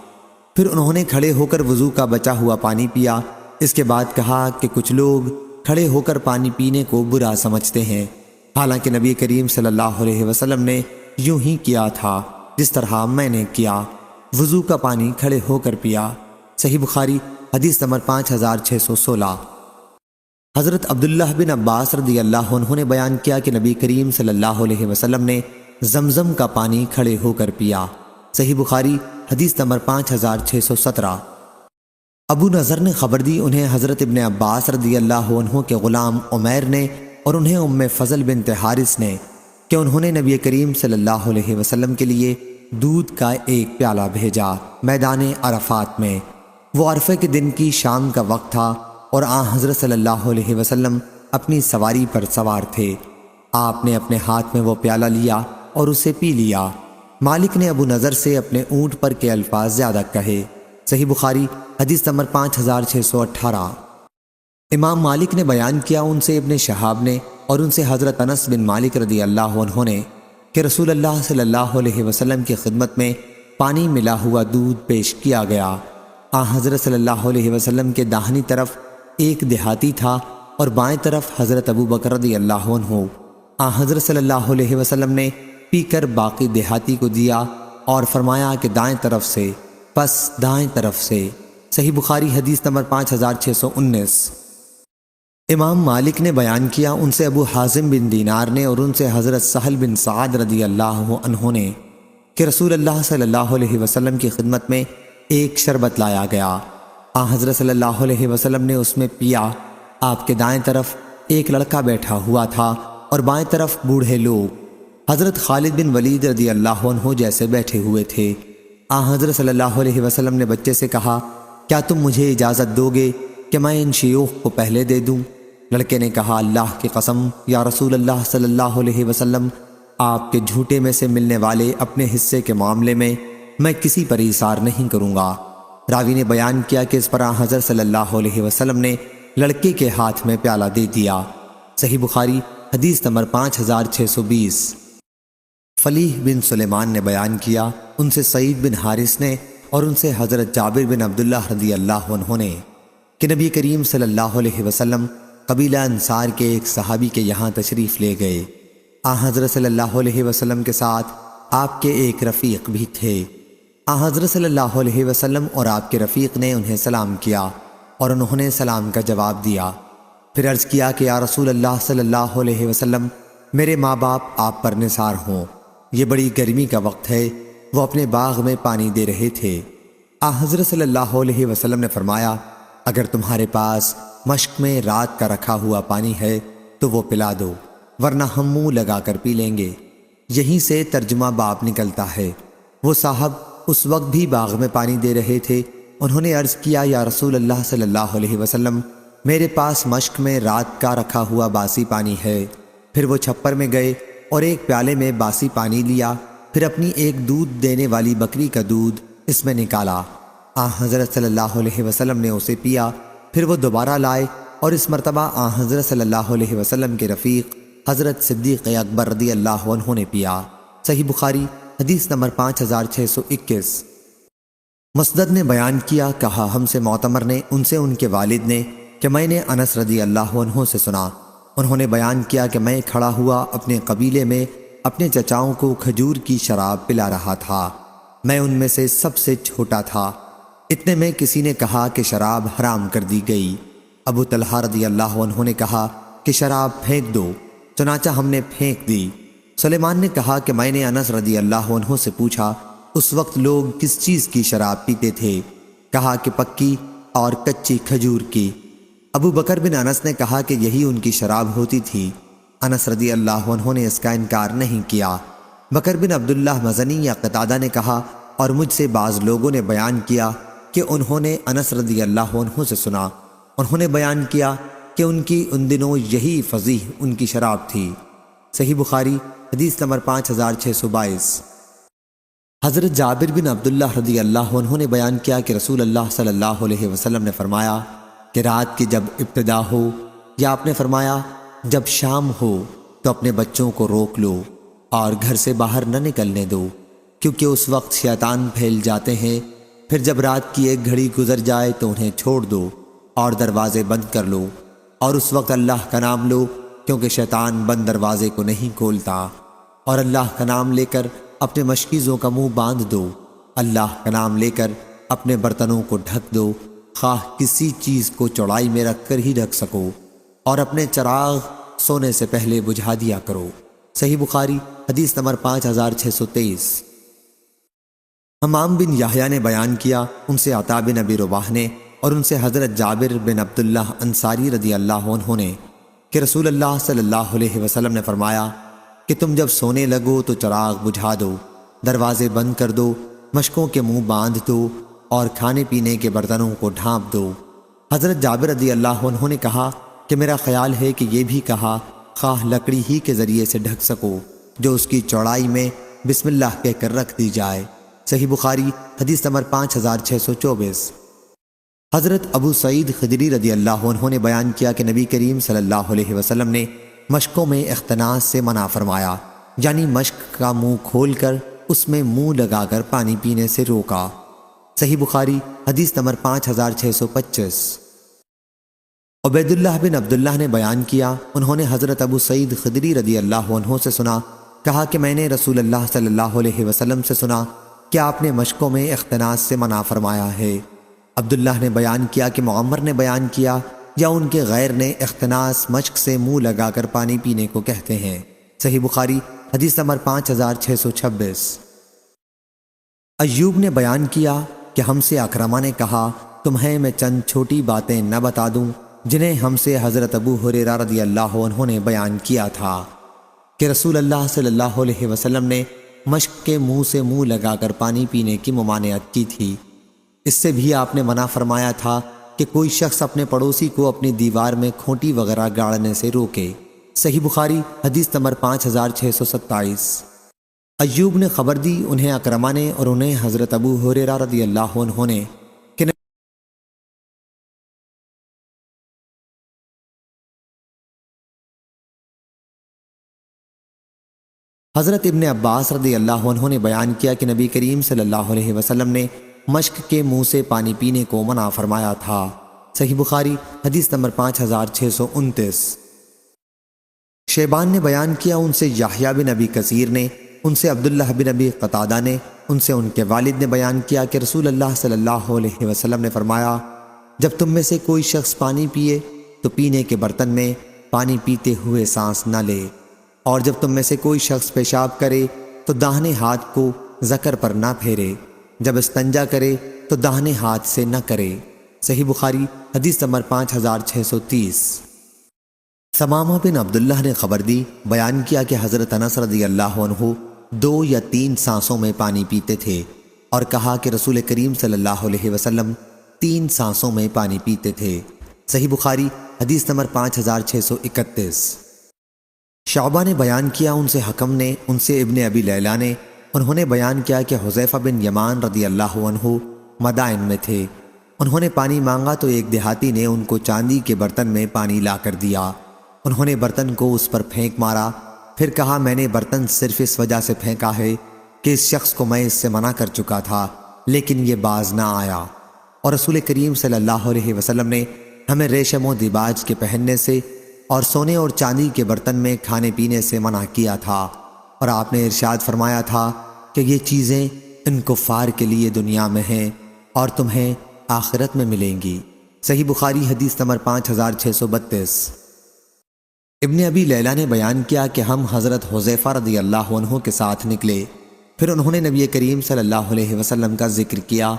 پھر انہوں نے کھڑے ہو کر وضو کا بچا ہوا پانی پیا۔ اس کے بعد کہا کہ کچھ لوگ کھڑے ہو کر پانی پینے کو برا سمجھتے ہیں، حالانکہ نبی کریم صلی اللہ علیہ وسلم نے یوں ہی کیا تھا جس طرح میں نے کیا، وضو کا پانی کھڑے ہو کر پیا۔ صحیح بخاری حدیث نمبر 5616۔ حضرت عبداللہ بن عباس رضی اللہ عنہ نے بیان کیا کہ نبی کریم صلی اللہ علیہ وسلم نے زمزم کا پانی کھڑے ہو کر پیا۔ صحیح بخاری حدیث نمبر 5617۔ ابو نضر نے خبر دی، انہیں حضرت ابن عباس رضی اللہ عنہ کے غلام عمیر نے اور انہیں ام فضل بنت حارث نے کہ انہوں نے نبی کریم صلی اللہ علیہ وسلم کے لیے دودھ کا ایک پیالہ بھیجا میدان عرفات میں۔ وہ عرفے کے دن کی شام کا وقت تھا اور حضرت صلی اللہ علیہ وسلم اپنی سواری پر سوار تھے۔ آپ نے اپنے ہاتھ میں وہ پیالہ لیا اور اسے پی لیا۔ مالک نے ابو نضر سے اپنے اونٹ پر کے الفاظ زیادہ کہے۔ صحیح بخاری حدیث نمبر 5618۔ امام مالک نے بیان کیا ان سے ابن شہاب نے اور ان سے حضرت انس بن مالک رضی اللہ عنہ نے کہ رسول اللہ صلی اللہ علیہ وسلم کی خدمت میں پانی ملا ہوا دودھ پیش کیا گیا۔ حضرت صلی اللہ علیہ وسلم کے داہنی طرف ایک دیہاتی تھا اور بائیں طرف حضرت ابو بکر رضی اللہ عنہ۔ حضرت صلی اللہ علیہ وسلم نے پی کر باقی دیہاتی کو دیا اور فرمایا کہ دائیں طرف سے، پس دائیں طرف سے۔ صحیح بخاری حدیث نمبر 5619۔ امام مالک نے بیان کیا ان سے ابو حازم بن دینار نے اور ان سے حضرت سہل بن سعد رضی اللہ عنہ نے کہ رسول اللہ صلی اللہ علیہ وسلم کی خدمت میں ایک شربت لایا گیا۔ حضرت صلی اللہ علیہ وسلم نے اس میں پیا۔ آپ کے دائیں طرف ایک لڑکا بیٹھا ہوا تھا اور بائیں طرف بوڑھے لوگ حضرت خالد بن ولید رضی اللہ عنہ جیسے بیٹھے ہوئے تھے۔ حضرت صلی اللہ علیہ وسلم نے بچے سے کہا، کیا تم مجھے اجازت دو گے کہ میں ان شیوخ کو پہلے دے دوں؟ لڑکے نے کہا، اللہ کی قسم یا رسول اللہ صلی اللہ علیہ وسلم، آپ کے جھوٹے میں سے ملنے والے اپنے حصے کے معاملے میں کسی پر ایثار نہیں کروں گا۔ راوی نے بیان کیا کہ اس پر حضرت صلی اللہ علیہ وسلم نے لڑکے کے ہاتھ میں پیالہ دے دیا۔ صحیح بخاری حدیث نمبر 5620۔ فلیح بن سلیمان نے بیان کیا ان سے سعید بن حارث نے اور ان سے حضرت جابر بن عبداللہ رضی اللہ عنہ نے کہ نبی کریم صلی اللہ علیہ وسلم قبیلہ انصار کے ایک صحابی کے یہاں تشریف لے گئے۔ حضرت صلی اللہ علیہ وسلم کے ساتھ آپ کے ایک رفیق بھی تھے۔ حضرت صلی اللہ علیہ وسلم اور آپ کے رفیق نے انہیں سلام کیا اور انہوں نے سلام کا جواب دیا۔ پھر عرض کیا کہ یا رسول اللہ صلی اللہ علیہ وسلم، میرے ماں باپ آپ پر نثار ہوں، یہ بڑی گرمی کا وقت ہے۔ وہ اپنے باغ میں پانی دے رہے تھے۔ حضرت صلی اللہ علیہ وسلم نے فرمایا، اگر تمہارے پاس مشک میں رات کا رکھا ہوا پانی ہے تو وہ پلا دو، ورنہ ہم منہ لگا کر پی لیں گے۔ یہیں سے ترجمہ باب نکلتا ہے۔ وہ صاحب اس وقت بھی باغ میں پانی دے رہے تھے۔ انہوں نے عرض کیا، یا رسول اللہ صلی اللہ علیہ وسلم، میرے پاس مشک میں رات کا رکھا ہوا باسی پانی ہے۔ پھر وہ چھپر میں گئے اور ایک پیالے میں باسی پانی لیا، پھر اپنی ایک دودھ دینے والی بکری کا دودھ اس میں نکالا۔ حضرت صلی اللہ علیہ وسلم نے اسے پیا۔ پھر وہ دوبارہ لائے اور اس مرتبہ حضرت صلی اللہ علیہ وسلم کے رفیق حضرت صدیق اکبر رضی اللہ عنہ نے پیا۔ صحیح بخاری حدیث نمبر 5621۔ مسدد نے بیان کیا، کہا ہم سے معتمر نے ان سے ان کے والد نے کہ میں نے انس رضی اللہ عنہ سے سنا، انہوں نے بیان کیا کہ میں کھڑا ہوا اپنے قبیلے میں اپنے چچاؤں کو کھجور کی شراب پلا رہا تھا۔ میں ان میں سے سب سے چھوٹا تھا۔ اتنے میں کسی نے کہا کہ شراب حرام کر دی گئی۔ ابو طلحہ رضی اللہ عنہ نے کہا کہ شراب پھینک دو، چنانچہ ہم نے پھینک دی۔ سلیمان نے کہا کہ میں نے انس رضی اللہ عنہ سے پوچھا اس وقت لوگ کس چیز کی شراب پیتے تھے؟ کہا کہ پکی اور کچی کھجور کی۔ ابو بکر بن انس نے کہا کہ یہی ان کی شراب ہوتی تھی۔ انس رضی اللہ عنہ نے اس کا انکار نہیں کیا۔ بکر بن عبداللہ مزنی یا قتادہ نے کہا، اور مجھ سے بعض لوگوں نے بیان کیا کہ انہوں نے انس رضی اللہ عنہ سے سنا، انہوں نے بیان کیا کہ ان کی ان دنوں یہی فضیح ان کی شراب تھی۔ صحیح بخاری حدیث نمبر 5622۔ حضرت جابر بن عبداللہ رضی اللہ عنہ نے بیان کیا کہ رسول اللہ صلی اللہ علیہ وسلم نے فرمایا، کہ رات کی جب ابتدا ہو، یا آپ نے فرمایا جب شام ہو تو اپنے بچوں کو روک لو اور گھر سے باہر نہ نکلنے دو، کیونکہ اس وقت شیطان پھیل جاتے ہیں۔ پھر جب رات کی 1 گھڑی گزر جائے تو انہیں چھوڑ دو اور دروازے بند کر لو، اور اس وقت اللہ کا نام لو، کیونکہ شیطان بند دروازے کو نہیں کھولتا، اور اللہ کا نام لے کر اپنے مشکیزوں کا منہ باندھ دو۔ اللہ کا نام لے کر اپنے برتنوں کو ڈھک دو، خواہ کسی چیز کو چوڑائی میں رکھ کر ہی رکھ سکو، اور اپنے چراغ سونے سے پہلے بجھا دیا کرو۔ صحیح بخاری حدیث نمبر 5623۔ حمام بن یحییٰ نے بیان کیا، ان سے عطا بن ابی رباح نے، اور ان سے حضرت جابر بن عبداللہ انصاری رضی اللہ عنہ نے، کہ رسول اللہ صلی اللہ علیہ وسلم نے فرمایا کہ تم جب سونے لگو تو چراغ بجھا دو، دروازے بند کر دو، مشکوں کے منہ باندھ دو، اور کھانے پینے کے برتنوں کو ڈھانپ دو۔ حضرت جابر رضی اللہ عنہ نے کہا کہ میرا خیال ہے کہ یہ بھی کہا خواہ لکڑی ہی کے ذریعے سے ڈھک سکو، جو اس کی چوڑائی میں بسم اللہ کہہ کر رکھ دی جائے۔ صحیح بخاری حدیث نمبر 5624۔ حضرت ابو سعید خدری رضی اللہ عنہ نے بیان کیا کہ نبی کریم صلی اللہ علیہ وسلم نے مشکوں میں اختناس سے منع فرمایا، یعنی مشک کا منہ کھول کر اس میں منہ لگا کر پانی پینے سے روکا۔ صحیح بخاری حدیث نمبر 5625۔ عبید اللہ بن عبداللہ نے بیان کیا، انہوں نے حضرت ابو سعید خدری رضی اللہ عنہ سے سنا، کہا کہ میں نے رسول اللہ صلی اللہ علیہ وسلم سے سنا کہ آپ نے مشکوں میں اختناس سے منع فرمایا ہے۔ عبداللہ نے بیان کیا کہ معمر نے بیان کیا یا ان کے غیر نے اختناس مشک سے منہ لگا کر پانی پینے کو کہتے ہیں۔ صحیح بخاری حدیث نمبر 5626۔ ایوب نے بیان کیا کہ ہم سے اکرمہ نے کہا تمہیں میں چند چھوٹی باتیں نہ بتا دوں جنہیں ہم سے حضرت ابو ہریرہ رضی اللہ عنہ نے بیان کیا تھا کہ رسول اللہ صلی اللہ علیہ وسلم نے مشک کے منہ سے منہ لگا کر پانی پینے کی ممانعت کی تھی۔ اس سے بھی آپ نے منع فرمایا تھا کہ کوئی شخص اپنے پڑوسی کو اپنی دیوار میں کھوٹی وغیرہ گاڑنے سے روکے۔ صحیح بخاری حدیث نمبر 5627۔ ایوب نے خبر دی انہیں اکرمہ نے اور انہیں حضرت ابو ہریرہ رضی اللہ عنہ نے کہ حضرت ابن عباس رضی اللہ عنہ نے بیان کیا کہ نبی کریم صلی اللہ علیہ وسلم نے مشک کے منہ سے پانی پینے کو منع فرمایا تھا۔ صحیح بخاری حدیث نمبر 5629۔ شیبان نے بیان کیا، ان سے یحییٰ بن ابی کثیر نے، ان سے عبداللہ بن ابی قتادہ نے، ان سے ان کے والد نے بیان کیا کہ رسول اللہ صلی اللہ علیہ وسلم نے فرمایا، جب تم میں سے کوئی شخص پانی پیے تو پینے کے برتن میں پانی پیتے ہوئے سانس نہ لے، اور جب تم میں سے کوئی شخص پیشاب کرے تو داہنے ہاتھ کو ذکر پر نہ پھیرے، جب استنجا کرے تو داہنے ہاتھ سے نہ کرے۔ صحیح بخاری حدیث نمبر 5630۔ ثمامہ بن عبداللہ نے خبر دی، بیان کیا کہ حضرت انس رضی اللہ عنہ 2 یا 3 سانسوں میں پانی پیتے تھے، اور کہا کہ رسول کریم صلی اللہ علیہ وسلم 3 سانسوں میں پانی پیتے تھے۔ صحیح بخاری حدیث نمبر 5631۔ شعبہ نے بیان کیا، ان سے حکم نے، ان سے ابن ابی لیلہ نے، انہوں نے بیان کیا کہ حذیفہ بن یمان رضی اللہ عنہ مدائن میں تھے، انہوں نے پانی مانگا تو ایک دیہاتی نے ان کو چاندی کے برتن میں پانی لا کر دیا، انہوں نے برتن کو اس پر پھینک مارا، پھر کہا میں نے برتن صرف اس وجہ سے پھینکا ہے کہ اس شخص کو میں اس سے منع کر چکا تھا لیکن یہ باز نہ آیا، اور رسول کریم صلی اللہ علیہ وسلم نے ہمیں ریشم و دیباج کے پہننے سے اور سونے اور چاندی کے برتن میں کھانے پینے سے منع کیا تھا، اور آپ نے ارشاد فرمایا تھا کہ یہ چیزیں ان کفار کے لیے دنیا میں ہیں اور تمہیں آخرت میں ملیں گی۔ صحیح بخاری حدیث نمبر 5632۔ ابن ابی لیلہ نے بیان کیا کہ ہم حضرت حذیفہ رضی اللہ عنہ کے ساتھ نکلے، پھر انہوں نے نبی کریم صلی اللہ علیہ وسلم کا ذکر کیا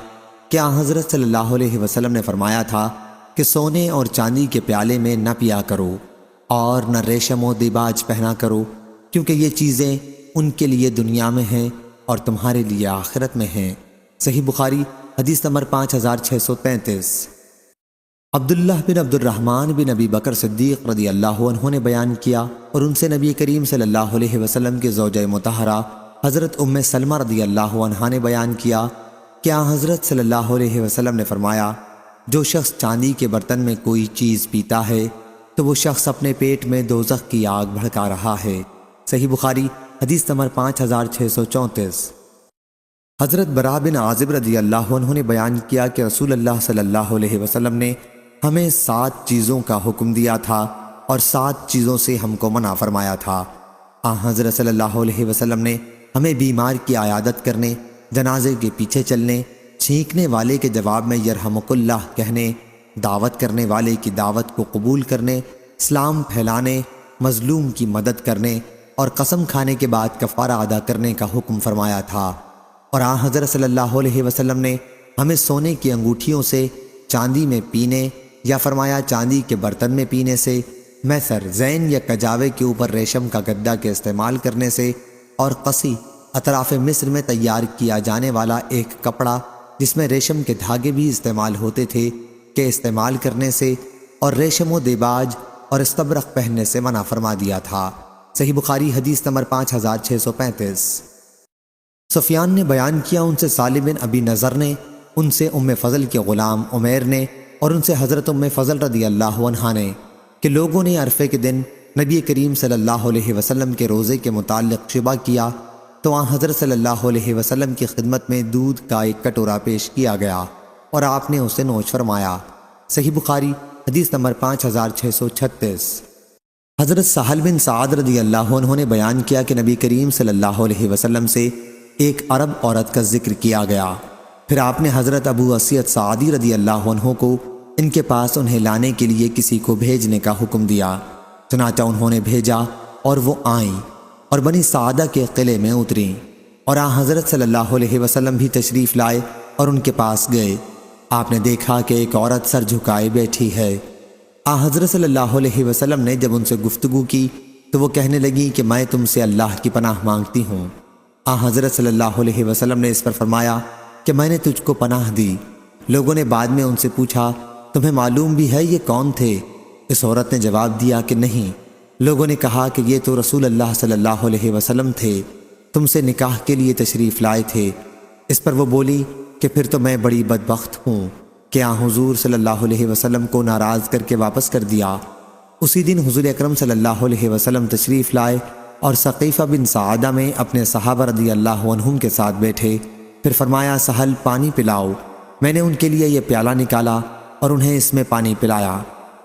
کہ حضرت صلی اللہ علیہ وسلم نے فرمایا تھا کہ سونے اور چاندی کے پیالے میں نہ پیا کرو اور نہ ریشم و دیباج پہنا کرو، کیونکہ یہ چیزیں ان کے لیے دنیا میں ہیں اور تمہارے لیے آخرت میں ہیں۔ صحیح بخاری حدیث نمبر 5633۔ عبداللہ بن عبد الرحمن بن ابی بکر صدیق رضی اللہ عنہ نے بیان کیا، اور ان سے نبی کریم صلی اللہ علیہ وسلم کے زوجہ مطہرہ حضرت ام سلمہ رضی اللہ عنہا نے بیان کیا کہ حضرت صلی اللہ علیہ وسلم نے فرمایا جو شخص چاندی کے برتن میں کوئی چیز پیتا ہے تو وہ شخص اپنے پیٹ میں دوزخ کی آگ بھڑکا رہا ہے۔ صحیح بخاری حدیث نمبر 5634۔ حضرت براء بن عازب رضی اللہ عنہ نے بیان کیا کہ رسول اللہ صلی اللہ علیہ وسلم نے ہمیں 7 چیزوں کا حکم دیا تھا اور 7 چیزوں سے ہم کو منع فرمایا تھا۔ حضرت صلی اللہ علیہ وسلم نے ہمیں بیمار کی عیادت کرنے، جنازے کے پیچھے چلنے، چھینکنے والے کے جواب میں یرحمک اللہ کہنے، دعوت کرنے والے کی دعوت کو قبول کرنے، اسلام پھیلانے، مظلوم کی مدد کرنے اور قسم کھانے کے بعد کفارہ ادا کرنے کا حکم فرمایا تھا۔ اور حضرت صلی اللہ علیہ وسلم نے ہمیں سونے کی انگوٹھیوں سے چاندی میں پینے یا فرمایا چاندی کے برتن میں پینے سے، میسر، زین یا کجاوے کے اوپر ریشم کا گدا کے استعمال کرنے سے، اور قصی، اطراف مصر میں تیار کیا جانے والا ایک کپڑا جس میں ریشم کے دھاگے بھی استعمال ہوتے تھے کے استعمال کرنے سے، اور ریشم و دیباج اور استبرق پہننے سے منع فرما دیا تھا۔ صحیح بخاری حدیث نمبر 5635۔ سفیان نے بیان کیا، ان سے سالم بن ابی نضر نے، ان سے ام فضل کے غلام عمیر نے، اور ان سے حضرت ام فضل رضی اللہ عنہا نے کہ لوگوں نے عرفے کے دن نبی کریم صلی اللہ علیہ وسلم کے روزے کے متعلق شبہ کیا تو حضرت صلی اللہ علیہ وسلم کی خدمت میں دودھ کا ایک کٹورا پیش کیا گیا اور آپ نے اسے نوش فرمایا۔ صحیح بخاری حدیث نمبر 5636۔ حضرت سہل بن سعد رضی اللہ عنہ نے بیان کیا کہ نبی کریم صلی اللہ علیہ وسلم سے ایک عرب عورت کا ذکر کیا گیا، پھر آپ نے حضرت ابو اسید سعدی رضی اللہ عنہ کو ان کے پاس انہیں لانے کے لیے کسی کو بھیجنے کا حکم دیا، چنانچہ انہوں نے بھیجا اور وہ آئیں اور بنی سعدہ کے قلعے میں اتریں، اور حضرت صلی اللہ علیہ وسلم بھی تشریف لائے اور ان کے پاس گئے۔ آپ نے دیکھا کہ ایک عورت سر جھکائے بیٹھی ہے۔ حضرت صلی اللہ علیہ وسلم نے جب ان سے گفتگو کی تو وہ کہنے لگی کہ میں تم سے اللہ کی پناہ مانگتی ہوں۔ حضرت صلی اللہ علیہ وسلم نے اس پر فرمایا کہ میں نے تجھ کو پناہ دی۔ لوگوں نے بعد میں ان سے پوچھا تمہیں معلوم بھی ہے یہ کون تھے؟ اس عورت نے جواب دیا کہ نہیں۔ لوگوں نے کہا کہ یہ تو رسول اللہ صلی اللہ علیہ وسلم تھے، تم سے نکاح کے لیے تشریف لائے تھے۔ اس پر وہ بولی کہ پھر تو میں بڑی بدبخت ہوں کہ حضور صلی اللہ علیہ وسلم کو ناراض کر کے واپس کر دیا۔ اسی دن حضور اکرم صلی اللہ علیہ وسلم تشریف لائے اور ثقیفہ بن سعادہ میں اپنے صحابہ رضی اللہ عنہم کے ساتھ بیٹھے، پھر فرمایا سہل پانی پلاؤ۔ میں نے ان کے لیے یہ پیالہ نکالا اور انہیں اس میں پانی پلایا۔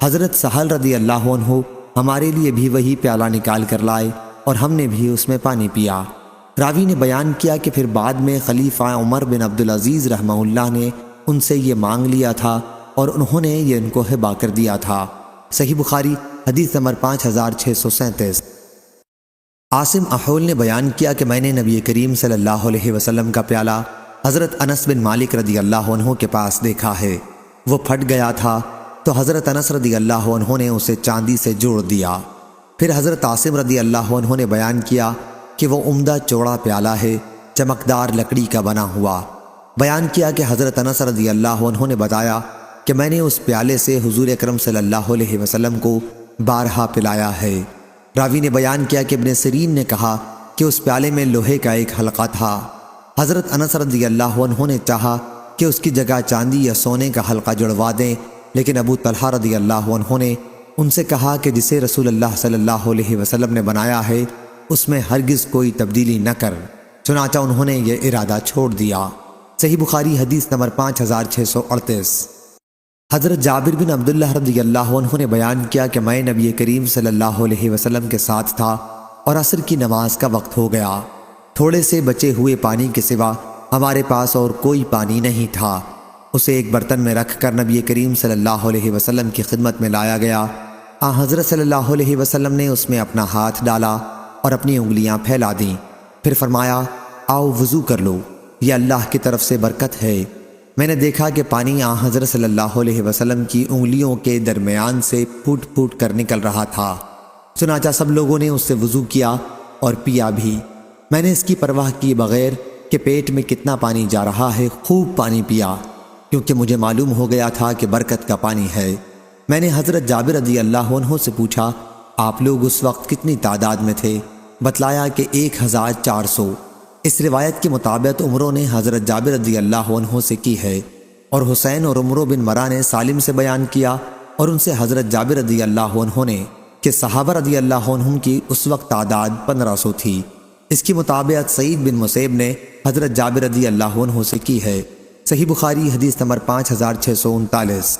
حضرت سہل رضی اللہ عنہ ہمارے لیے بھی وہی پیالہ نکال کر لائے اور ہم نے بھی اس میں پانی پیا۔ راوی نے بیان کیا کہ پھر بعد میں خلیفہ عمر بن عبدالعزیز رحمہ اللہ نے ان سے یہ مانگ لیا تھا اور انہوں نے یہ ان کو ہبہ کر دیا تھا۔ صحیح بخاری حدیث نمبر 5637۔ عاصم احول نے بیان کیا کہ میں نے نبی کریم صلی اللہ علیہ وسلم کا پیالہ حضرت انس بن مالک رضی اللہ عنہ کے پاس دیکھا ہے، وہ پھٹ گیا تھا تو حضرت انس رضی اللہ عنہ نے اسے چاندی سے جوڑ دیا۔ پھر حضرت عاصم رضی اللہ عنہ نے بیان کیا کہ وہ عمدہ چوڑا پیالہ ہے، چمکدار لکڑی کا بنا ہوا۔ بیان کیا کہ حضرت انس رضی اللہ عنہ نے بتایا کہ میں نے اس پیالے سے حضور اکرم صلی اللہ علیہ وسلم کو بارہا پلایا ہے۔ راوی نے بیان کیا کہ ابن سیرین نے کہا کہ اس پیالے میں لوہے کا ایک حلقہ تھا۔ حضرت انس رضی اللہ عنہ نے چاہا کہ اس کی جگہ چاندی یا سونے کا حلقہ جڑوا دیں، لیکن ابو طلحہ رضی اللہ عنہ نے ان سے کہا کہ جسے رسول اللہ صلی اللہ علیہ وسلم نے بنایا ہے اس میں ہرگز کوئی تبدیلی نہ کر، چنانچہ انہوں نے یہ ارادہ چھوڑ دیا۔ صحیح بخاری حدیث نمبر 5638۔ حضرت جابر بن عبداللہ رضی اللہ عنہ نے بیان کیا کہ میں نبی کریم صلی اللہ علیہ وسلم کے ساتھ تھا اور عصر کی نماز کا وقت ہو گیا، تھوڑے سے بچے ہوئے پانی کے سوا ہمارے پاس اور کوئی پانی نہیں تھا۔ اسے ایک برتن میں رکھ کر نبی کریم صلی اللہ علیہ وسلم کی خدمت میں لایا گیا۔ حضرت صلی اللہ علیہ وسلم نے اس میں اپنا ہاتھ ڈالا اور اپنی انگلیاں پھیلا دیں، پھر فرمایا آؤ وضو کر لو، یہ اللہ کی طرف سے برکت ہے۔ میں نے دیکھا کہ پانی حضرت صلی اللہ علیہ وسلم کی انگلیوں کے درمیان سے پھوٹ پھوٹ کر نکل رہا تھا، چنانچہ سب لوگوں نے اس سے وضو کیا اور پیا بھی۔ میں نے اس کی پرواہ کیے بغیر کہ پیٹ میں کتنا پانی جا رہا ہے خوب پانی پیا، کیونکہ مجھے معلوم ہو گیا تھا کہ برکت کا پانی ہے۔ میں نے حضرت جابر رضی اللہ عنہ سے پوچھا آپ لوگ اس وقت کتنی تعداد میں تھے؟ بتلایا کہ 1400۔ اس روایت کے مطابق عمروں نے حضرت جابر رضی اللہ عنہ سے کی ہے اور حسین اور عمرو بن مرا نے سالم سے بیان کیا اور ان سے حضرت جابر رضی اللہ عنہ نے کہ صحابہ رضی اللہ عنہم کی اس وقت تعداد 1500 تھی۔ اس کی مطابقت سعید بن مسیب نے حضرت جابر رضی اللہ عنہ سے کی ہے۔ صحیح بخاری حدیث نمبر 5639۔